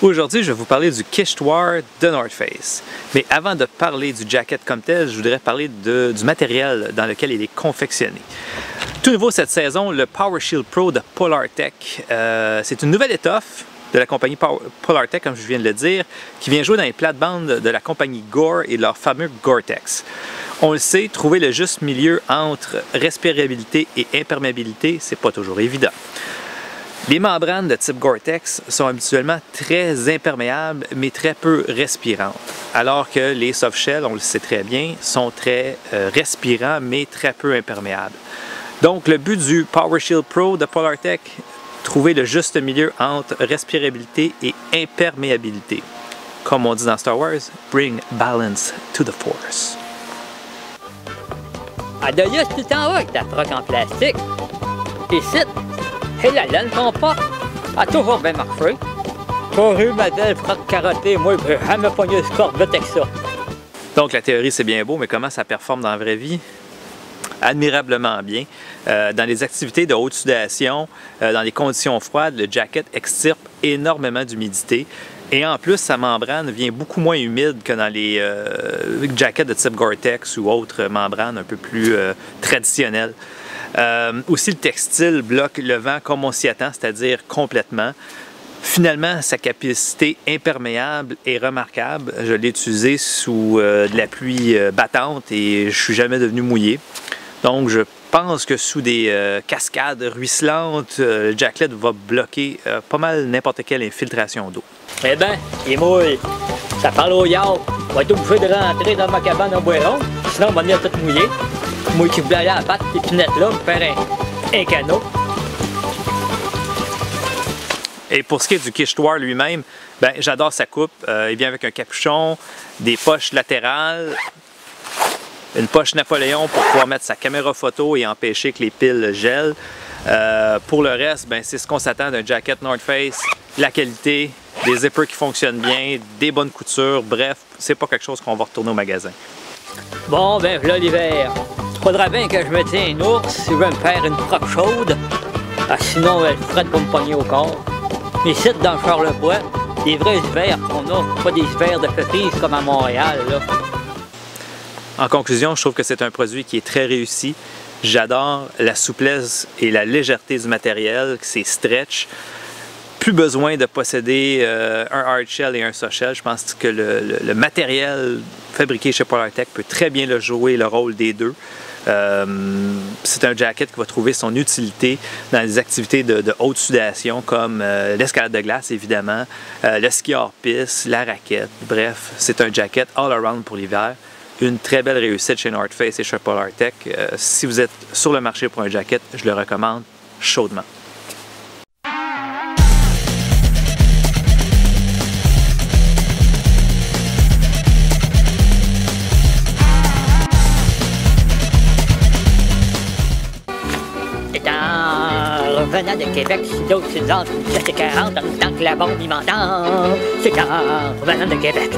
Aujourd'hui, je vais vous parler du Kishtwar de North Face. Mais avant de parler du jacket comme tel, je voudrais parler du matériel dans lequel il est confectionné. Tout nouveau cette saison, le PowerShield Pro de Polartec. C'est une nouvelle étoffe de la compagnie Polartec, comme je viens de le dire, qui vient jouer dans les plates-bandes de la compagnie Gore et leur fameux Gore-Tex. On le sait, trouver le juste milieu entre respirabilité et imperméabilité, c'est pas toujours évident. Les membranes de type Gore-Tex sont habituellement très imperméables, mais très peu respirantes, alors que les softshell, on le sait très bien, sont très respirants, mais très peu imperméables. Donc, le but du PowerShield Pro de Polartec, trouver le juste milieu entre respirabilité et imperméabilité. Comme on dit dans Star Wars, bring balance to the force. À Delius, tu t'en vas avec ta froc en plastique. Ici, et la laine qu'on porte a toujours bien marché. J'ai eu ma belle froc carottée, moi, je n'ai jamais pogné ce corps avec ça. Donc, la théorie, c'est bien beau, mais comment ça performe dans la vraie vie? Admirablement bien. Dans les activités de haute sudation, dans les conditions froides, le jacket extirpe énormément d'humidité. Et en plus, sa membrane vient beaucoup moins humide que dans les jackets de type Gore-Tex ou autres membranes un peu plus traditionnelles. Aussi, le textile bloque le vent comme on s'y attend, c'est-à-dire complètement. Finalement, sa capacité imperméable est remarquable. Je l'ai utilisé sous de la pluie battante et je ne suis jamais devenu mouillé. Donc, je pense que sous des cascades ruisselantes, le jacket va bloquer pas mal n'importe quelle infiltration d'eau. Eh bien, il mouille. Ça parle au yard. On va être obligé de rentrer dans ma cabane en boiron. Sinon, on va venir tout mouiller. Moi qui voulais aller à la patte, ces pinettes-là, me faire un canot. Et pour ce qui est du Kishtwar lui-même, ben, j'adore sa coupe. Il vient avec un capuchon, des poches latérales, une poche Napoléon pour pouvoir mettre sa caméra photo et empêcher que les piles gèlent. Pour le reste, ben, c'est ce qu'on s'attend d'un jacket North Face, la qualité, des zippers qui fonctionnent bien, des bonnes coutures, bref, c'est pas quelque chose qu'on va retourner au magasin. Bon, ben voilà l'hiver. Faudra bien que je me tienne un ours si je veux me faire une froc chaude. Ah, sinon, elle ferait pour me pogner au corps. Mais ici, dans le Charlevoix, des vrais hivers qu'on a, pas des hivers de pépise comme à Montréal, là. En conclusion, je trouve que c'est un produit qui est très réussi. J'adore la souplesse et la légèreté du matériel, c'est stretch. Plus besoin de posséder un hardshell et un softshell. Je pense que le matériel fabriqué chez Polartec peut très bien jouer le rôle des deux. C'est un jacket qui va trouver son utilité dans les activités de haute sudation comme l'escalade de glace évidemment, le ski hors piste, la raquette. Bref, c'est un jacket all around pour l'hiver. Une très belle réussite chez North Face et chez Polartec. Si vous êtes sur le marché pour un jacket, je le recommande chaudement. Revenant de Québec, si d'autres s'ils entrent, 7h40 en même temps que la bombe, il m'entend. C'est en revenant de Québec.